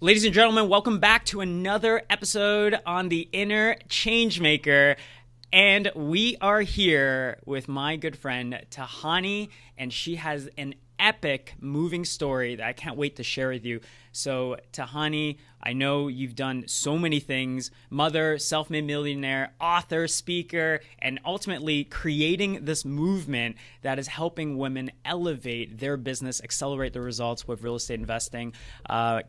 Ladies and gentlemen, welcome back to another episode on the Inner Changemaker. And we are here with my good friend Tahani, and she has an epic, moving story that I can't wait to share with you. So, Tahani, I know you've done so many things: mother, self-made millionaire, author, speaker, and ultimately creating this movement that is helping women elevate their business, accelerate the results with real estate investing.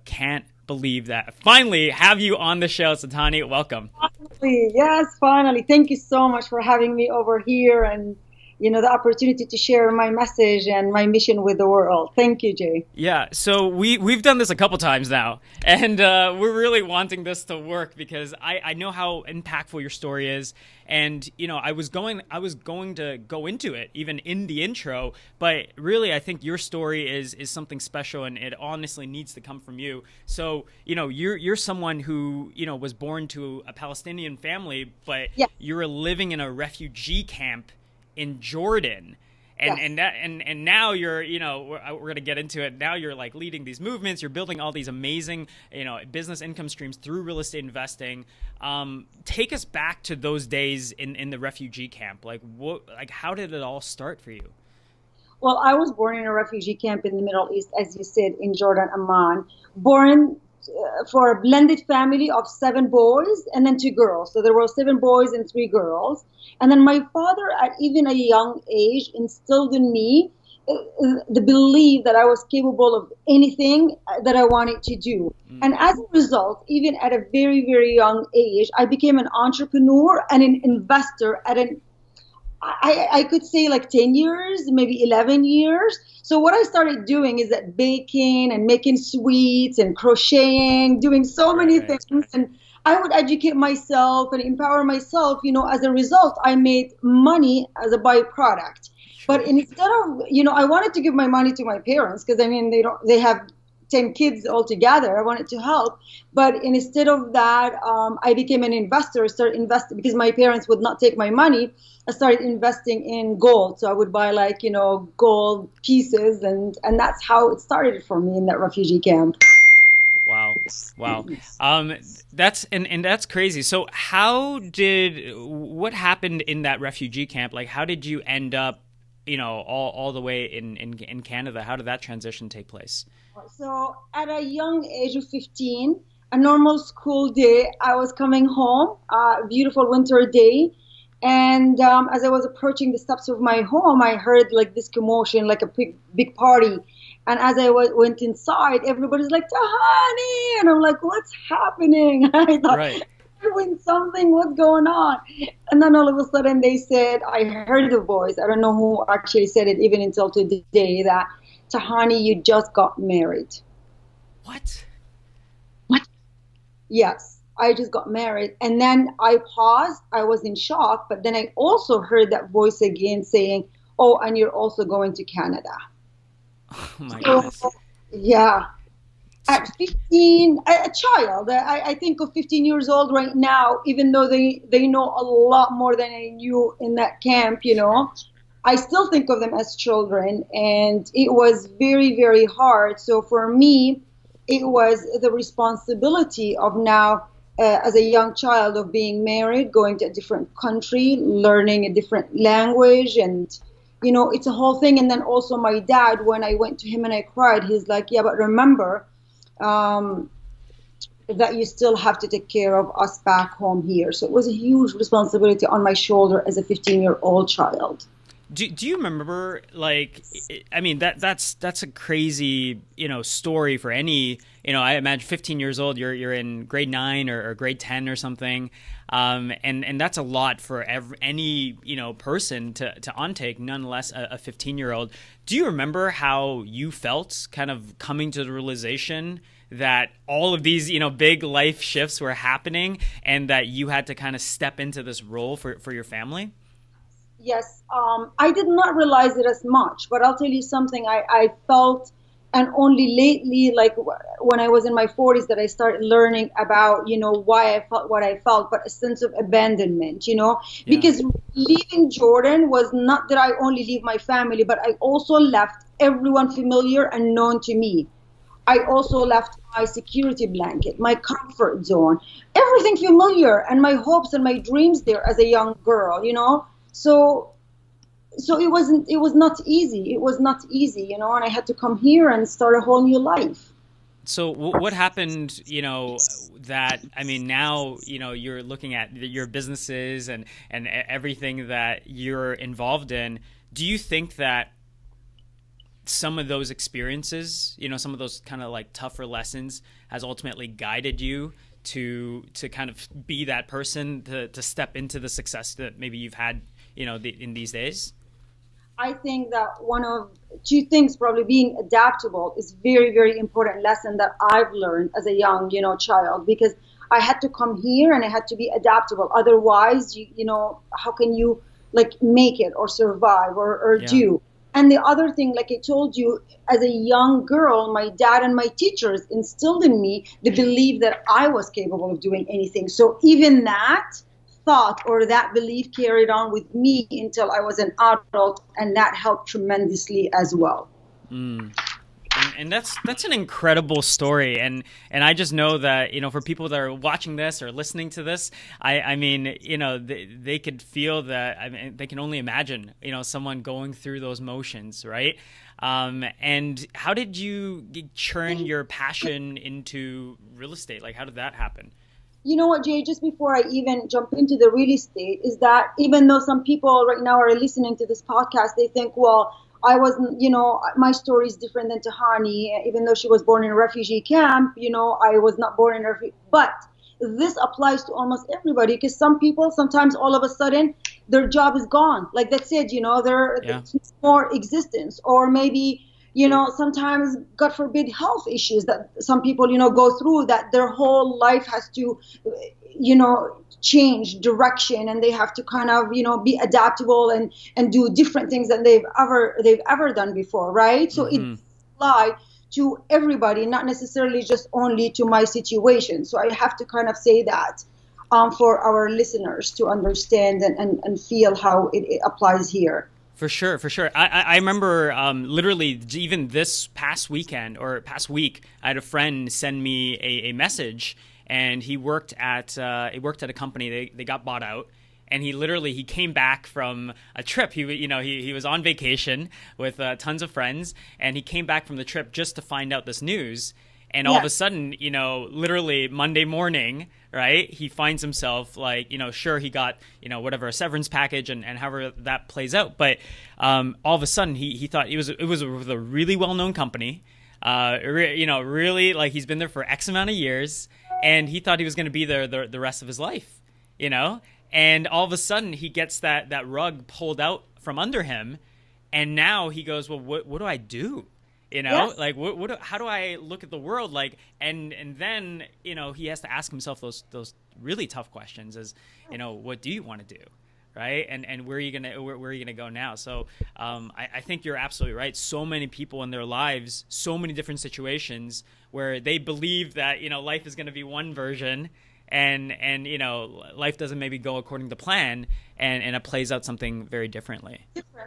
Can't believe that I finally have you on the show. So, Tahani, welcome. Finally, yes, finally. Thank you so much for having me over here and the opportunity to share my message and my mission with the world. Thank you, Jay. Yeah, so we've done this a couple times now, and we're really wanting this to work because I know how impactful your story is, and I was going to go into it even in the intro, but really I think your story is something special, and it honestly needs to come from you. So you're someone who was born to a Palestinian family, but Yes, you were living in a refugee camp in Jordan. And yes. and now you're we're gonna get into it. Now you're like leading these movements. You're building all these amazing business income streams through real estate investing. Take us back to those days in the refugee camp. How did it all start for you? Well, I was born in a refugee camp in the Middle East, as you said, in Jordan, Amman. Born for a blended family of 7 boys and then 2 girls. So there were 7 boys and 3 girls. And then my father, at even a young age, instilled in me the belief that I was capable of anything that I wanted to do. And as a result, even at a very, very young age, I became an entrepreneur and an investor at I could say like 10 years, maybe 11 years. So what I started doing is that baking and making sweets and crocheting, doing so many Right. things. And I would educate myself and empower myself. As a result, I made money as a byproduct. Sure. But instead of, I wanted to give my money to my parents because I mean, they have 10 kids altogether. I wanted to help. But instead of that, I became an investor, started investing because my parents would not take my money. I started investing in gold. So I would buy gold pieces and that's how it started for me in that refugee camp. Wow. Wow. That's crazy. So what happened in that refugee camp? Like, how did you end up, all the way in Canada? How did that transition take place? So at a young age of 15, a normal school day, I was coming home, a beautiful winter day. And as I was approaching the steps of my home, I heard like this commotion, like a big party. And as I went inside, everybody's like, Tahani! And I'm like, what's happening? I thought, Right. I'm doing something, what's going on? And then all of a sudden they said, I heard the voice. I don't know who actually said it even until today, that Tahani, you just got married. What? What? Yes, I just got married. And then I paused. I was in shock. But then I also heard that voice again saying, oh, and you're also going to Canada. Oh my So, goodness. yeah. At 15, a child, I think of 15 years old right now, even though they know a lot more than I knew in that camp, I still think of them as children. And it was very, very hard. So for me, it was the responsibility of now, as a young child, of being married, going to a different country, learning a different language, and it's a whole thing. And then also my dad, when I went to him and I cried, he's like, yeah, but remember that you still have to take care of us back home here. So it was a huge responsibility on my shoulder as a 15-year-old child. Do you remember, like, I mean, that's a crazy, story for any, I imagine 15 years old, you're in grade 9 or grade 10 or something. And that's a lot for any, person to untake, nonetheless a 15-year-old. Do you remember how you felt kind of coming to the realization that all of these, big life shifts were happening and that you had to kind of step into this role for your family? Yes, I did not realize it as much, but I'll tell you something. I felt, and only lately, like when I was in my 40s, that I started learning about, why I felt what I felt, but a sense of abandonment, Yeah. because leaving Jordan was not that I only leave my family, but I also left everyone familiar and known to me. I also left my security blanket, my comfort zone, everything familiar, and my hopes and my dreams there as a young girl, So it was not easy. It was not easy, and I had to come here and start a whole new life. So what happened, that, I mean, now, you're looking at your businesses and everything that you're involved in. Do you think that some of those experiences, some of those kind of like tougher lessons has ultimately guided you to kind of be that person to step into the success that maybe you've had, in these days? I think that one of two things, probably being adaptable, is very, very important lesson that I've learned as a young, child, because I had to come here and I had to be adaptable. Otherwise, how can you like make it or survive or do? And the other thing, like I told you, as a young girl, my dad and my teachers instilled in me the belief that I was capable of doing anything. So even that thought or that belief carried on with me until I was an adult, and that helped tremendously as well. And that's an incredible story, and I just know that for people that are watching this or listening to this, I mean they could feel that. I mean, they can only imagine someone going through those motions, right? And how did you churn your passion into real estate? Like, how did that happen? You know what, Jay, just before I even jump into the real estate, is that even though some people right now are listening to this podcast, they think, well, I wasn't, my story is different than Tahani. Even though she was born in a refugee camp, I was not born in a refugee. But this applies to almost everybody, because some people, sometimes all of a sudden, their job is gone. Like that's it, there's more existence. Or maybe, sometimes, God forbid, health issues that some people, go through, that their whole life has to, change direction, and they have to kind of, be adaptable and do different things than they've ever done before, right? So it applies to everybody, not necessarily just only to my situation. So I have to kind of say that for our listeners to understand and feel how it applies here. For sure, for sure. I remember literally even this past weekend or past week, I had a friend send me a message, and he worked at a company. They got bought out, and he came back from a trip. He was on vacation with tons of friends, and he came back from the trip just to find out this news. And all of a sudden, literally Monday morning, right, he finds himself like, sure, he got, whatever, a severance package and however that plays out. But all of a sudden, he thought it was with a really well-known company, really, like, he's been there for X amount of years, and he thought he was going to be there the rest of his life, And all of a sudden, he gets that rug pulled out from under him, and now he goes, well, what do I do? Like how do I look at the world? Like, and then, he has to ask himself those really tough questions as, what do you want to do? Right. And where are you going to go now? So, I think you're absolutely right. So many people in their lives, so many different situations where they believe that, life is going to be one version, and life doesn't maybe go according to plan, and it plays out something very differently.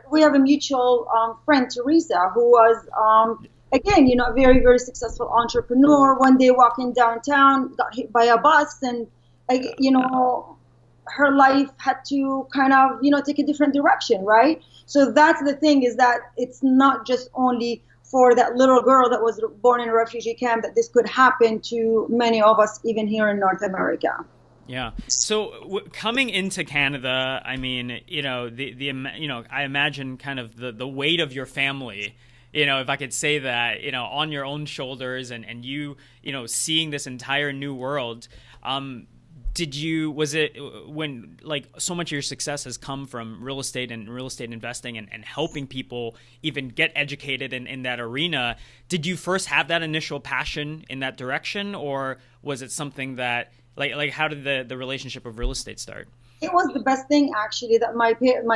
We have a mutual friend, Teresa, who was again, a very, very successful entrepreneur. One day walking downtown, got hit by a bus, and her life had to kind of take a different direction, right? So that's the thing, is that it's not just only for that little girl that was born in a refugee camp that this could happen to many of us, even here in North America. Yeah. So coming into Canada, I mean, I imagine kind of the weight of your family, if I could say that, on your own shoulders, and you, seeing this entire new world. Was it when, like, so much of your success has come from real estate and real estate investing and helping people even get educated in that arena? Did you first have that initial passion in that direction, or was it something that, like how did the relationship of real estate start? It was the best thing, actually, that my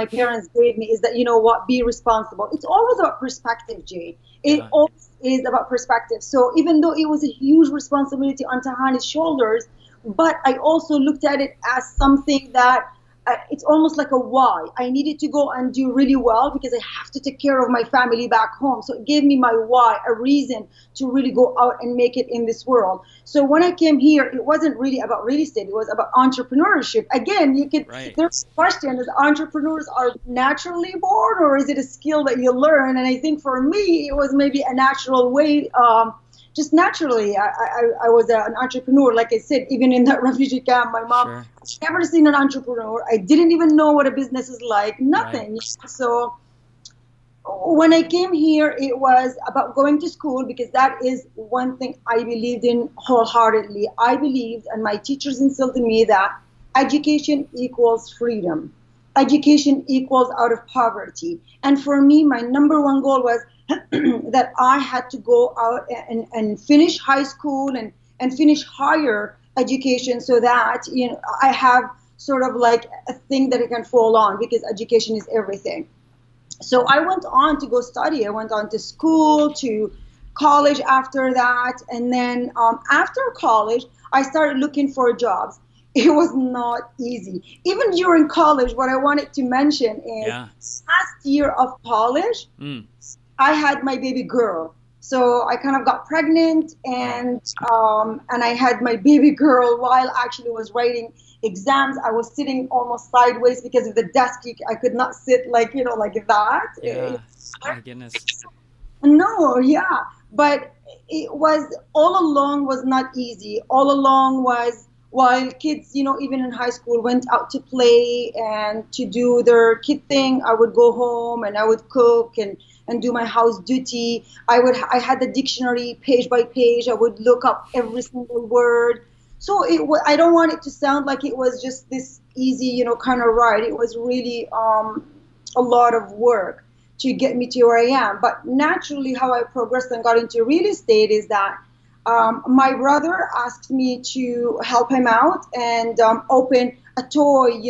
parents gave me, is that, be responsible. It's always about perspective, Jay. It always is about perspective. So even though it was a huge responsibility on Tahani's shoulders, but I also looked at it as something that it's almost like a why. I needed to go and do really well because I have to take care of my family back home. So it gave me my why, a reason to really go out and make it in this world. So when I came here, it wasn't really about real estate. It was about entrepreneurship. Again, there's a question, is entrepreneurs are naturally born, or is it a skill that you learn? And I think for me, it was maybe a natural way, just naturally. I was an entrepreneur, like I said, even in that refugee camp. My mom, Sure. I've never seen an entrepreneur. I didn't even know what a business is like, nothing. Right. So when I came here, it was about going to school, because that is one thing I believed in wholeheartedly. I believed, and my teachers instilled in me, that education equals freedom. Education equals out of poverty. And for me, my number one goal was that I had to go out and finish high school and finish higher education, so that, you know, I have sort of like a thing that I can fall on, because education is everything. So I went on to go study. I went on to school, to college after that. And then after college, I started looking for jobs. It was not easy. Even during college, what I wanted to mention is last year of college, I had my baby girl. So I kind of got pregnant, and I had my baby girl while actually was writing exams. I was sitting almost sideways because of the desk. I could not sit like that. Yeah. My goodness. No, yeah. But it was, all along was not easy. All along was, while kids, even in high school, went out to play and to do their kid thing, I would go home and I would cook and do my house duty. I had the dictionary page by page. I would look up every single word. So I don't want it to sound like it was just this easy, kind of ride. It was really a lot of work to get me to where I am. But naturally, how I progressed and got into real estate is that my brother asked me to help him out and open a toy,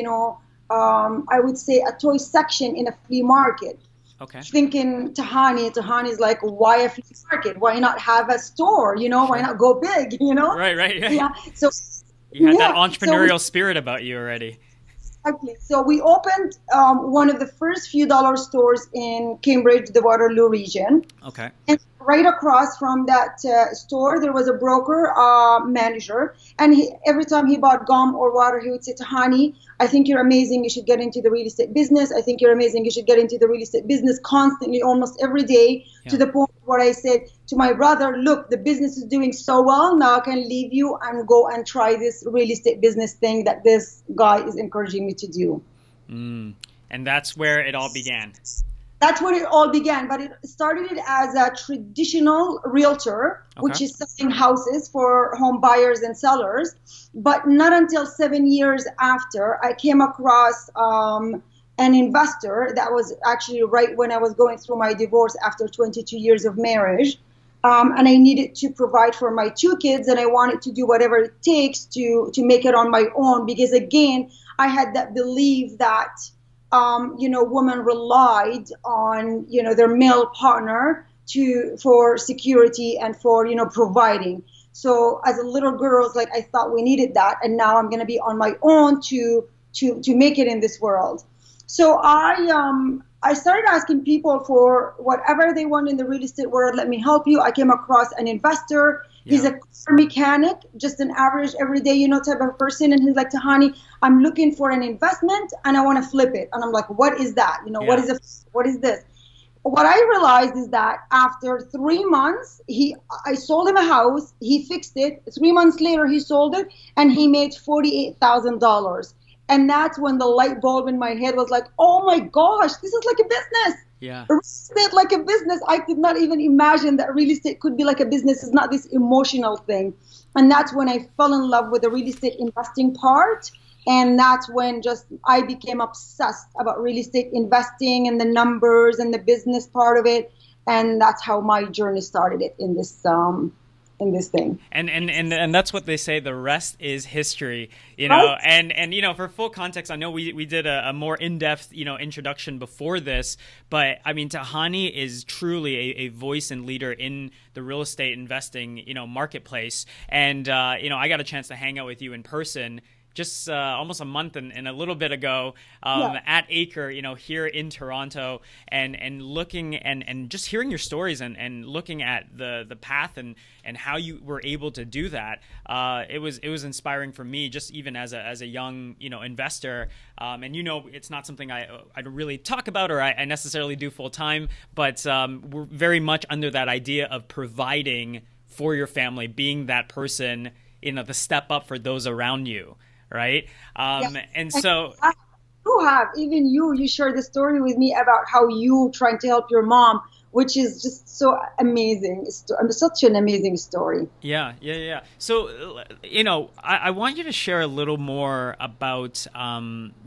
I would say a toy section in a flea market. Okay. Thinking Tahani's like, why a flea market? Why not have a store? Sure. Why not go big? Right. Yeah. So you had that entrepreneurial spirit about you already. Exactly. So we opened one of the first few dollar stores in Cambridge, the Waterloo region. Okay. And right across from that store, there was a broker manager. And every time he bought gum or water, he would say, Tahani, I think you're amazing. You should get into the real estate business. I think you're amazing. You should get into the real estate business, constantly, almost every day, to the point where I said to my brother, look, the business is doing so well. Now I can leave you and go and try this real estate business thing that this guy is encouraging me to do. And that's where it all began. That's where it all began, but it started as a traditional realtor, which is selling houses for home buyers and sellers. But not until 7 years after, I came across an investor that was actually right when I was going through my divorce after 22 years of marriage. And I needed to provide for my 2 kids, and I wanted to do whatever it takes to make it on my own, because again, I had that belief that women relied on, their male partner for security and for, providing. So as a little girl, like, I thought we needed that. And now I'm going to be on my own to make it in this world. So I started asking people for whatever they want in the real estate world. Let me help you. I came across an investor. He's a car mechanic, just an average, everyday, type of person. And he's like, Tahani, I'm looking for an investment and I want to flip it. And I'm like, what is that? What is this? What I realized is that after 3 months, I sold him a house. He fixed it. 3 months later, he sold it and he made $48,000. And that's when the light bulb in my head was like, oh my gosh, this is like a business. Yeah. Real estate like a business. I could not even imagine that real estate could be like a business. It's not this emotional thing. And that's when I fell in love with the real estate investing part. And that's when I became obsessed about real estate investing and the numbers and the business part of it. And that's how my journey started in this thing. And that's what they say, the rest is history, right? And for full context, I know we did a more in-depth, introduction before this, but I mean, Tahani is truly a voice and leader in the real estate investing, marketplace. And, I got a chance to hang out with you in person just almost a month and a little bit ago Yeah. at Acre, here in Toronto, and looking and just hearing your stories and looking at the path and how you were able to do that. It was inspiring for me, just even as a young investor. And it's not something I really talk about or I necessarily do full time, but we're very much under that idea of providing for your family, being that person, the step up for those around you, right? And so you shared the story with me about how you trying to help your mom, which is just so amazing. It's such an amazing story. Yeah. So, I want you to share a little more about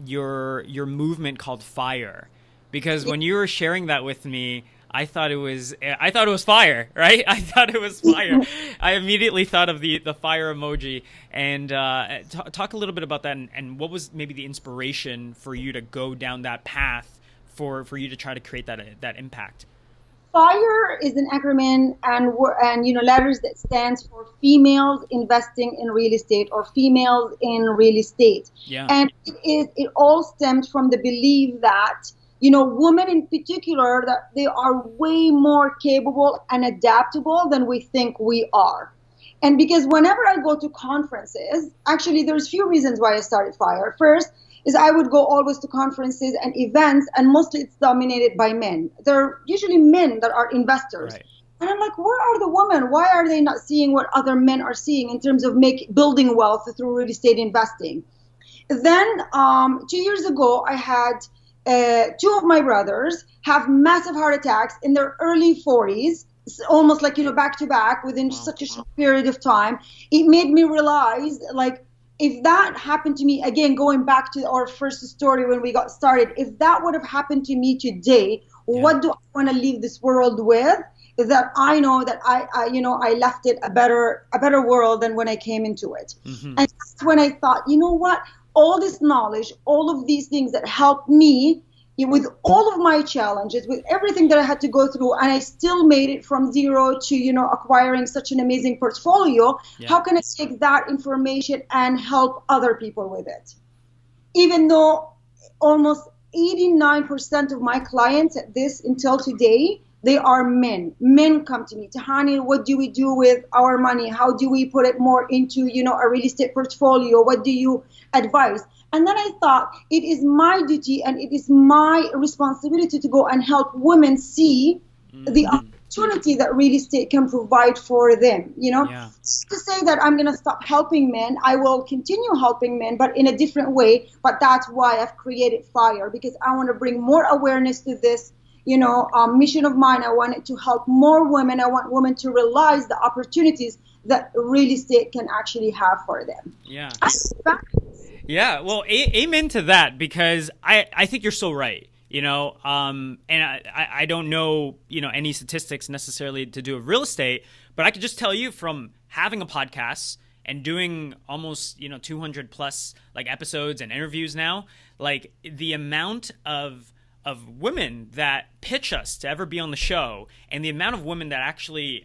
your movement called Fire, because when you were sharing that with me, I thought it was fire, right? I thought it was fire. I immediately thought of the fire emoji, and talk a little bit about that, and what was maybe the inspiration for you to go down that path for you to try to create that impact. FIRE is an acronym and letters that stands for females investing in real estate or females in real estate. Yeah. And it all stemmed from the belief that women in particular, that they are way more capable and adaptable than we think we are. And because whenever I go to conferences, actually there's few reasons why I started FIRE. First is I would go always to conferences and events, and mostly it's dominated by men. They're usually men that are investors. Right. And I'm like, where are the women? Why are they not seeing what other men are seeing in terms of building wealth through real estate investing? Then 2 years ago, I had two of my brothers have massive heart attacks in their early 40s, almost like, back to back within such a short period of time. It made me realize, like, if that happened to me, again, going back to our first story when we got started, if that would have happened to me today, what do I want to leave this world with? Is that I know that I left it a better world than when I came into it. Mm-hmm. And that's when I thought, what? All this knowledge, all of these things that helped me with all of my challenges, with everything that I had to go through, and I still made it from zero to, acquiring such an amazing portfolio. Yeah. How can I take that information and help other people with it? Even though almost 89% of my clients until today, they are men. Men come to me, Tahani, what do we do with our money? How do we put it more into, a real estate portfolio? What do you advise? And then I thought it is my duty and it is my responsibility to go and help women see the opportunity that real estate can provide for them. To say that I'm going to stop helping men, I will continue helping men, but in a different way. But that's why I've created FIRE, because I want to bring more awareness to this mission of mine. I want it to help more women. I want women to realize the opportunities that real estate can actually have for them. Yeah. Yeah. Well, amen to that, because I think you're so right. And I don't know, any statistics necessarily to do with real estate, but I could just tell you from having a podcast and doing almost, 200 plus like episodes and interviews now, like the amount of women that pitch us to ever be on the show, and the amount of women that actually,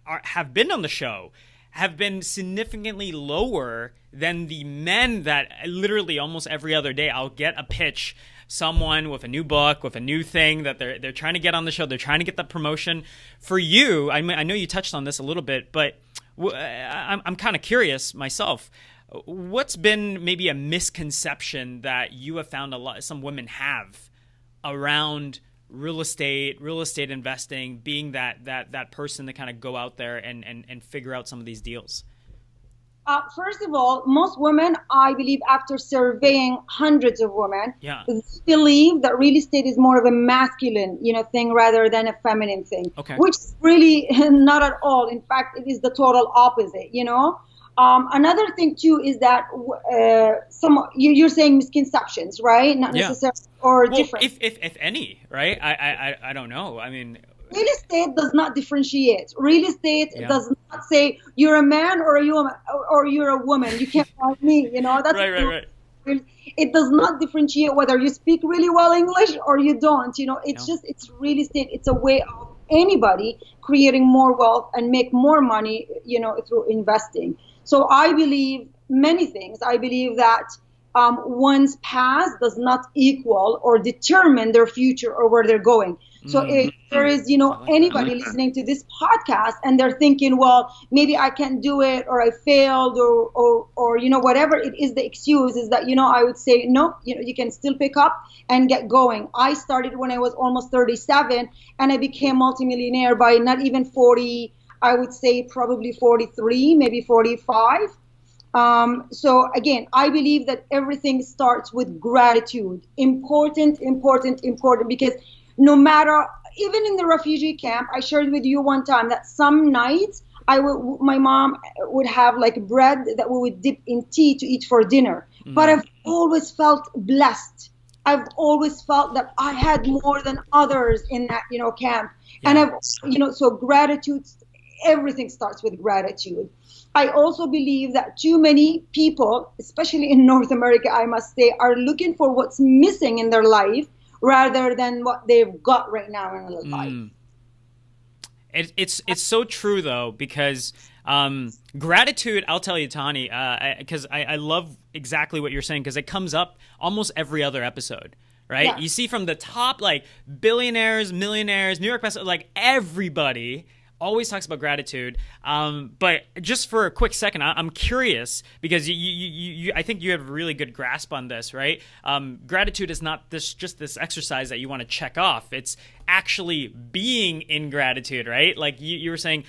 have been on the show have been significantly lower than the men that literally almost every other day I'll get a pitch, someone with a new book, with a new thing that they're trying to get on the show. They're trying to get the promotion. For you, I know you touched on this a little bit, but I'm kind of curious myself. What's been maybe a misconception that you have found some women have around real estate investing, being that person to kind of go out there and figure out some of these deals? First of all, most women, I believe, after surveying hundreds of women, believe that real estate is more of a masculine, thing rather than a feminine thing, which is really not at all. In fact, it is the total opposite, Another thing too is that you're saying misconceptions, right? Not necessarily or different. If any, right? I don't know. I mean, real estate does not differentiate. Real estate does not say you're a man or you're a woman. You can't find me. That's right. It does not differentiate whether you speak really well English or you don't. It's real estate. It's a way of anybody creating more wealth and make more money, through investing. So I believe many things. I believe that one's past does not equal or determine their future or where they're going. So if there is, anybody listening to this podcast and they're thinking, well, maybe I can't do it, or I failed, or whatever it is, the excuse is that, I would say, no, you can still pick up and get going. I started when I was almost 37, and I became multimillionaire by not even 40, I would say probably 43, maybe 45. So again, I believe that everything starts with gratitude. Important, because no matter, even in the refugee camp, I shared with you one time that some nights my mom would have like bread that we would dip in tea to eat for dinner. But I've always felt blessed. I've always felt that I had more than others in that, camp. Yeah. And so gratitude, everything starts with gratitude. I also believe that too many people, especially in North America, I must say, are looking for what's missing in their life rather than what they've got right now in their life. It's so true, though, because gratitude, I'll tell you, Tahani, because I love exactly what you're saying, because it comes up almost every other episode, right? Yeah. You see from the top, like billionaires, millionaires, New York bestseller, like everybody always talks about gratitude. But just for a quick second, I'm curious, because you I think you have a really good grasp on this, right? Gratitude is not just this exercise that you want to check off. It's actually being in gratitude, right? Like you were saying,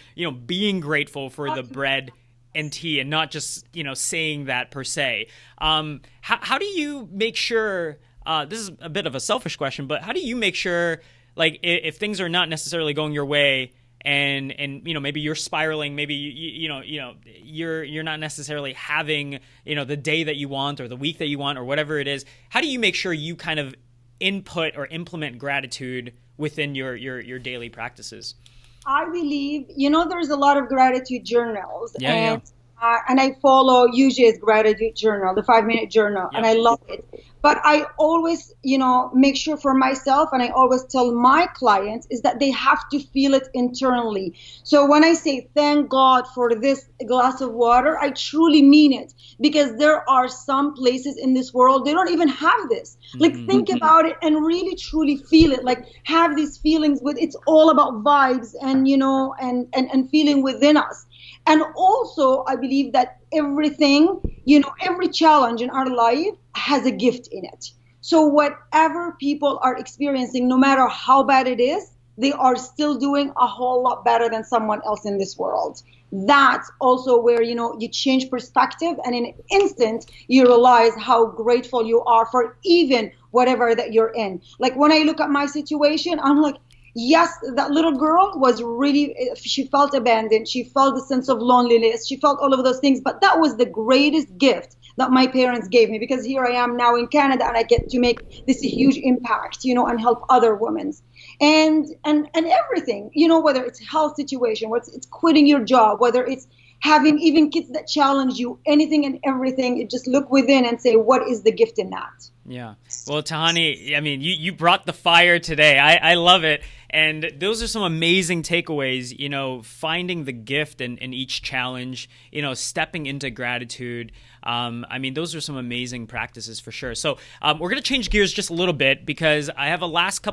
being grateful for the bread and tea, and not just, saying that per se. How do you make sure, this is a bit of a selfish question, but how do you make sure, like, if things are not necessarily going your way, and maybe you're spiraling, maybe you're not necessarily having the day that you want, or the week that you want, or whatever it is, how do you make sure you kind of input or implement gratitude within your daily practices? I believe, there's a lot of gratitude journals, and I follow Yuji's gratitude journal, the 5-minute journal, and I love it. But I always, make sure for myself, and I always tell my clients, is that they have to feel it internally. So when I say thank God for this glass of water, I truly mean it, because there are some places in this world, they don't even have this. Like, think about it and really truly feel it. Like, have these feelings it's all about vibes and, and feeling within us. And also, I believe that everything, every challenge in our life has a gift in it. So whatever people are experiencing, no matter how bad it is, they are still doing a whole lot better than someone else in this world. That's also where, you change perspective, and in an instant, you realize how grateful you are for even whatever that you're in. Like, when I look at my situation, I'm like, yes, that little girl was really, she felt abandoned. She felt a sense of loneliness. She felt all of those things. But that was the greatest gift that my parents gave me, because here I am now in Canada, and I get to make this huge impact, and help other women. And everything, whether it's health situation, whether it's quitting your job, whether it's having even kids that challenge you, anything and everything, you just look within and say, what is the gift in that? Yeah. Well, Tahani, I mean, you brought the fire today. I love it. And those are some amazing takeaways, finding the gift in each challenge, stepping into gratitude. I mean, those are some amazing practices for sure. So we're going to change gears just a little bit, because I have a last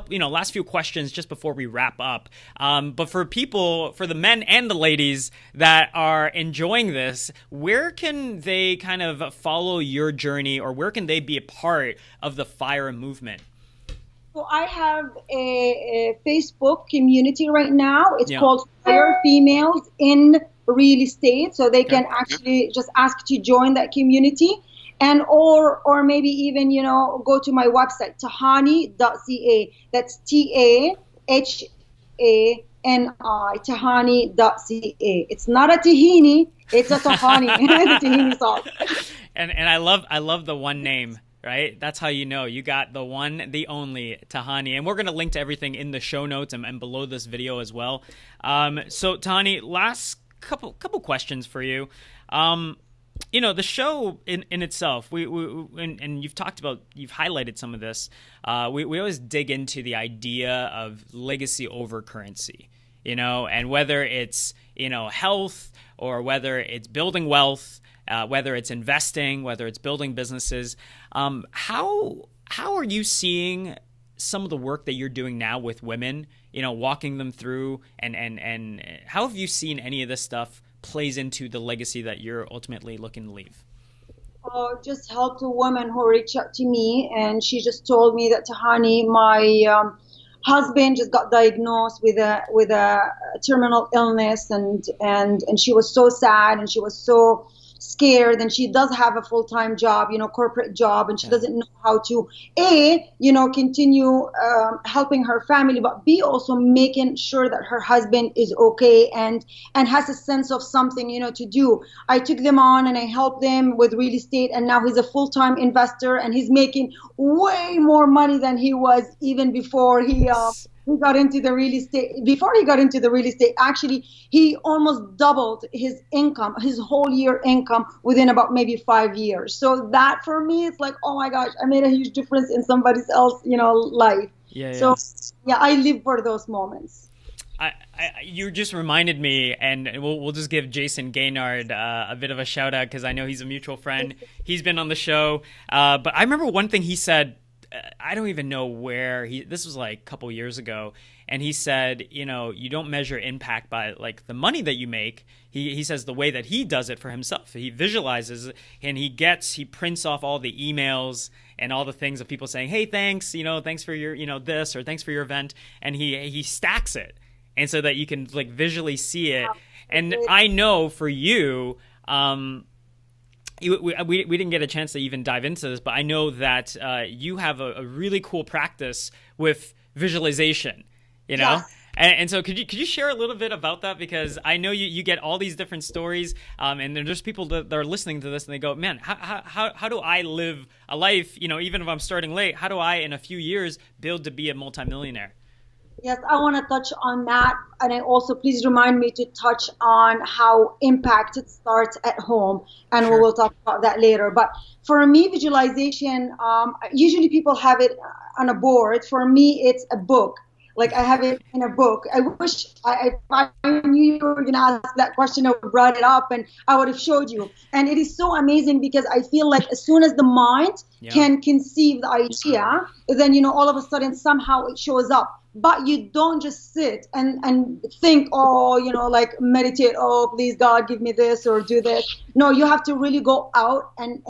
few questions just before we wrap up. But for the men and the ladies that are enjoying this, where can they kind of follow your journey, or where can they be a part of the FIRE movement? So I have a Facebook community right now. It's called FIRE Females in Real Estate. So they can actually just ask to join that community, and or maybe even, go to my website, tahani.ca. That's TAHANI, tahani.ca. It's not a tahini, it's a tahani. The tahini sauce. And I love the one name. Right? That's how you know you got the one, the only Tahani. And we're going to link to everything in the show notes and below this video as well. So Tahani, last couple questions for you. The show in itself, and you've highlighted some of this. We always dig into the idea of legacy over currency, and whether it's, health, or whether it's building wealth, whether it's investing, whether it's building businesses. How are you seeing some of the work that you're doing now with women, walking them through, and how have you seen any of this stuff plays into the legacy that you're ultimately looking to leave? Just helped a woman who reached out to me, and she just told me that, Tahani, my husband just got diagnosed with a terminal illness, and she was so sad, and she was so scared, and she does have a full-time job, corporate job, and she doesn't know how to continue helping her family, but B, also making sure that her husband is okay and has a sense of something to do. I took them on and I helped them with real estate, and now he's a full-time investor, and he's making way more money than he was even before he got into the real estate. Before he got into the real estate, actually, he almost doubled his income, his whole year income, within about maybe 5 years. So that, for me, it's like, oh my gosh, I made a huge difference in somebody else's, life. So I live for those moments. You just reminded me, and we'll just give Jason Gaynard a bit of a shout out, because I know he's a mutual friend. He's been on the show. But I remember one thing he said. I don't even know where this was like a couple years ago. And he said, you don't measure impact by like the money that you make. He says the way that he does it for himself, he visualizes and he prints off all the emails and all the things of people saying, hey, thanks, thanks for your, this, or thanks for your event. And he stacks it. And so that you can like visually see it. And I know for you, we didn't get a chance to even dive into this, but I know that you have a really cool practice with visualization, Yes. And so could you share a little bit about that? Because I know you get all these different stories, and there's people that are listening to this and they go, man, how do I live a life, even if I'm starting late, how do I in a few years build to be a multimillionaire? Yes, I want to touch on that. And I also, please remind me to touch on how impact it starts at home. And Sure. we will talk about that later. But for me, visualization, usually people have it on a board. For me, it's a book. Like I have it in a book. I wish if I knew you were going to ask that question, I would have brought it up and I would have showed you. And it is so amazing because I feel like as soon as the mind can conceive the idea, then, all of a sudden somehow it shows up. But you don't just sit and think, like meditate, oh, please God, give me this or do this. No, you have to really go out and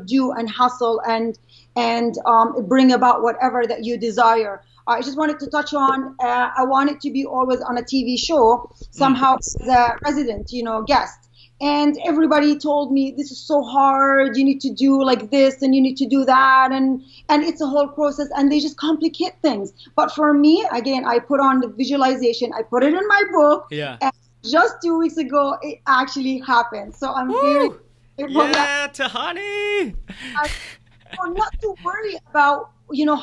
do and hustle and bring about whatever that you desire. I just wanted to touch on, I want it to be always on a TV show, somehow as a resident, guest. And everybody told me, this is so hard, you need to do like this and you need to do that. And it's a whole process and they just complicate things. But for me, again, I put on the visualization, I put it in my book. Yeah. And just 2 weeks ago, it actually happened. So I'm very grateful. Yeah, Tahani. Not to worry about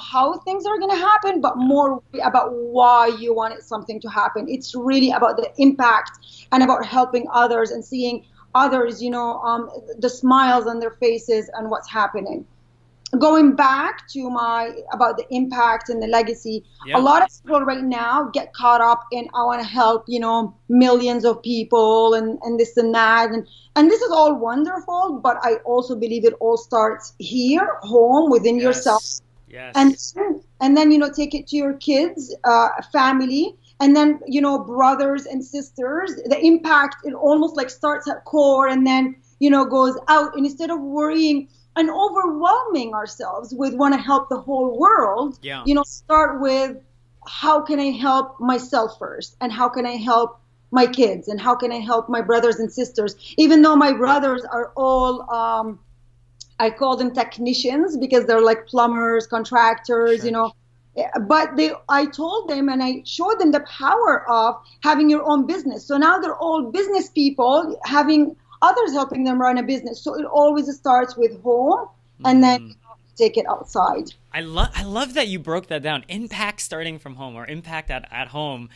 how things are going to happen, but more about why you wanted something to happen. It's really about the impact and about helping others and seeing others, the smiles on their faces and what's happening. Going back to about the impact and the legacy, a lot of people right now get caught up in, I want to help, millions of people and this and that. And this is all wonderful, but I also believe it all starts here, home, within yourself. Yes. And then, take it to your kids, family, and then, brothers and sisters. The impact, it almost like starts at core and then, goes out. And instead of worrying and overwhelming ourselves with want to help the whole world, start with how can I help myself first? And how can I help my kids? And how can I help my brothers and sisters? Even though my brothers are all, I call them technicians because they're like plumbers, contractors, Sure. But I told them and I showed them the power of having your own business. So now they're all business people, having others helping them run a business. So it always starts with home and then take it outside. I love that you broke that down. Impact starting from home, or impact at home,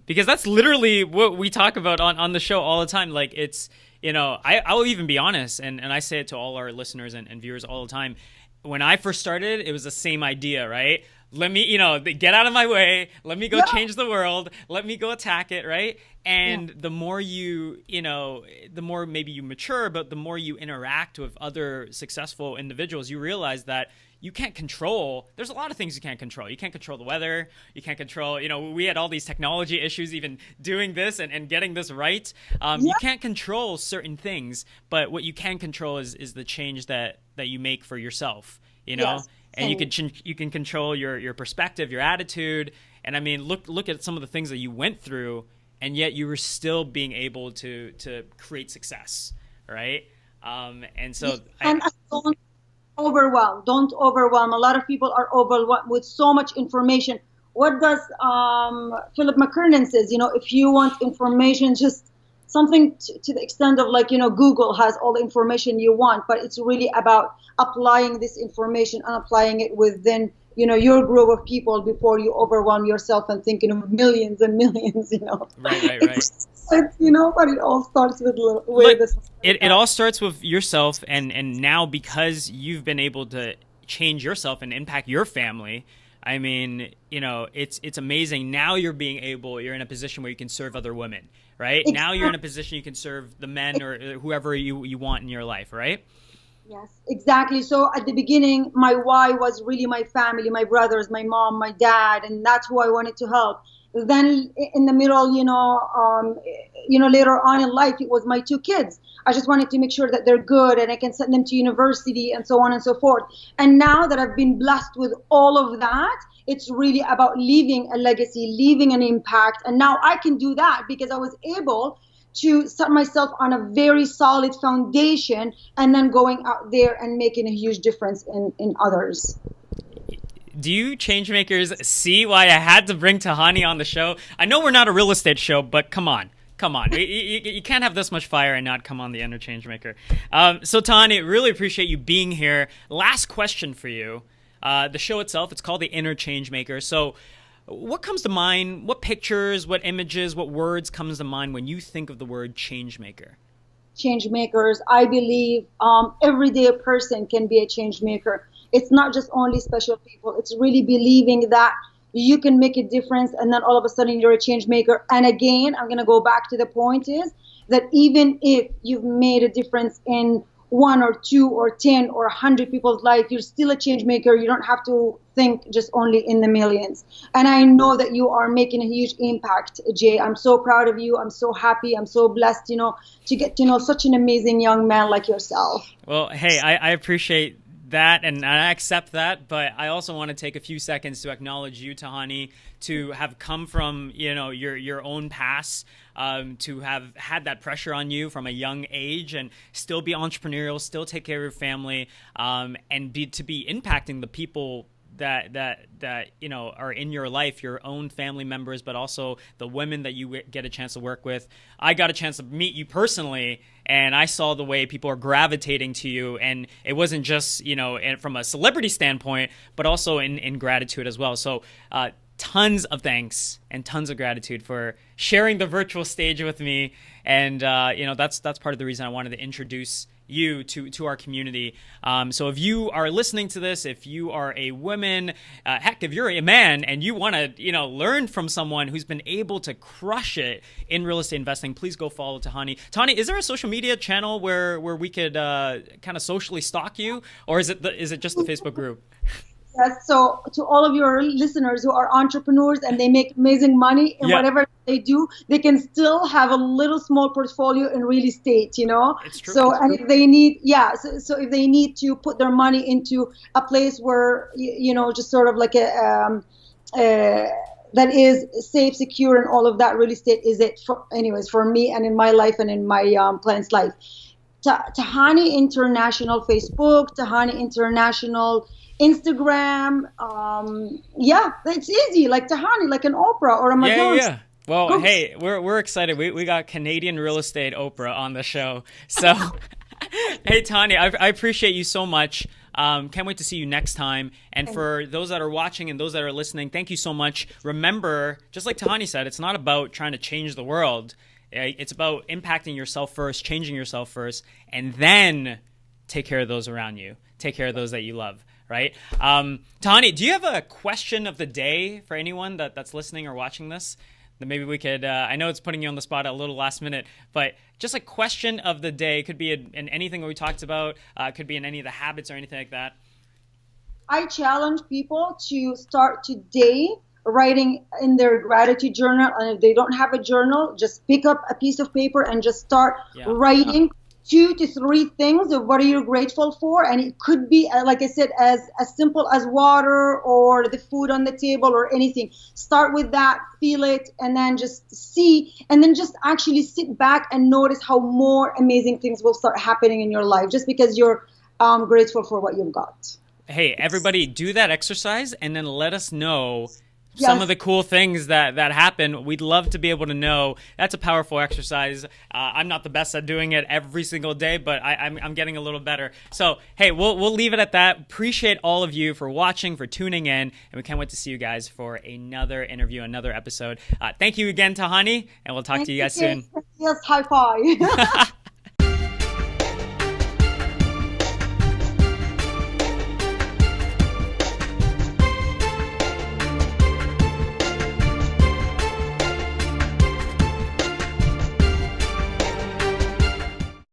because that's literally what we talk about on the show all the time. Like it's, I will even be honest, and I say it to all our listeners and viewers all the time. When I first started, it was the same idea, right? let me, get out of my way. Let me go change the world. Let me go attack it, right? And the more the more maybe you mature, but the more you interact with other successful individuals, you realize that you can't control. There's a lot of things you can't control. You can't control the weather. You can't control, we had all these technology issues even doing this and getting this right. You can't control certain things, but what you can control is the change that you make for yourself, Yes. and you can control your perspective, your attitude. And I mean, look at some of the things that you went through, and yet you were still being able to create success, right? And so don't overwhelm. Don't overwhelm. A lot of people are overwhelmed with so much information. What does Philip McKernan says? If you want information, just something to the extent of Google has all the information you want, but it's really about applying this information and applying it within your group of people before you overwhelm yourself and thinking of millions and millions. Right. But it all starts with it all starts with yourself, and now because you've been able to change yourself and impact your family, I mean, it's amazing. Now you're in a position where you can serve other women, right? Exactly. Now you're in a position you can serve the men or whoever you want in your life, right? Yes, exactly. So at the beginning, my why was really my family, my brothers, my mom, my dad, and that's who I wanted to help. Then in the middle, later on in life, it was my 2 kids. I just wanted to make sure that they're good and I can send them to university and so on and so forth. And now that I've been blessed with all of that, it's really about leaving a legacy, leaving an impact. And now I can do that because I was able to set myself on a very solid foundation and then going out there and making a huge difference in others. Do you changemakers see why I had to bring Tahani on the show? I know we're not a real estate show, but come on. You can't have this much fire and not come on the Inner Changemaker. So Tahani, really appreciate you being here. Last question for you. The show itself, it's called the Inner Changemaker. So what comes to mind? What pictures, what images, what words comes to mind when you think of the word changemaker? Changemakers, I believe everyday person can be a change maker. It's not just only special people. It's really believing that you can make a difference and then all of a sudden you're a change maker. And again, I'm going to go back to the point is that even if you've made a difference in 1 or 2 or 10 or 100 people's life, you're still a change maker. You don't have to think just only in the millions. And I know that you are making a huge impact, Jay. I'm so proud of you. I'm so happy. I'm so blessed, to get to know such an amazing young man like yourself. Well, hey, I appreciate that and I accept that, but I also want to take a few seconds to acknowledge you, Tahani, to have come from your own past, to have had that pressure on you from a young age and still be entrepreneurial, still take care of your family, and to be impacting the people that are in your life, your own family members, but also the women that you get a chance to work with. I got a chance to meet you personally, and I saw the way people are gravitating to you, and it wasn't just from a celebrity standpoint, but also in gratitude as well. So tons of thanks and tons of gratitude for sharing the virtual stage with me, and that's part of the reason I wanted to introduce you to our community. So if you are listening to this, if you are a woman, heck, if you're a man and you want to learn from someone who's been able to crush it in real estate investing, please go follow Tahani. Tahani, is there a social media channel where we could kind of socially stalk you, or is it just the Facebook group? Yes, so to all of your listeners who are entrepreneurs and they make amazing money in whatever they do, they can still have a little small portfolio in real estate, It's true. So, and if they need, so if they need to put their money into a place where, just sort of like that is safe, secure, and all of that, real estate is it for me and in my life and in my client's life. Tahani International Facebook, Tahani International Instagram, it's easy, like Tahani, like an Oprah or a Madonna. Yeah. Well, hey, we're excited. We got Canadian real estate Oprah on the show. So, hey, Tahani, I appreciate you so much. Can't wait to see you next time. And for those that are watching and those that are listening, thank you so much. Remember, just like Tahani said, it's not about trying to change the world. It's about impacting yourself first, changing yourself first, and then take care of those around you. Take care of those that you love. right? Tahani, do you have a question of the day for anyone that's listening or watching this? That maybe we could, I know it's putting you on the spot a little last minute, but just a question of the day. Could be in anything we talked about, could be in any of the habits or anything like that. I challenge people to start today writing in their gratitude journal. And if they don't have a journal, just pick up a piece of paper and just start writing 2 to 3 things of what are you grateful for. And it could be, like I said, as simple as water or the food on the table or anything. Start with that, feel it, and then just see, and then just actually sit back and notice how more amazing things will start happening in your life just because you're grateful for what you've got. Hey, everybody, do that exercise and then let us know some of the cool things that happen. We'd love to be able to know. That's a powerful exercise. I'm not the best at doing it every single day, but I'm getting a little better. So, hey, we'll leave it at that. Appreciate all of you for watching, for tuning in, and we can't wait to see you guys for another interview, another episode. Thank you again, Tahani, and we'll talk to you guys soon. Yes, high five.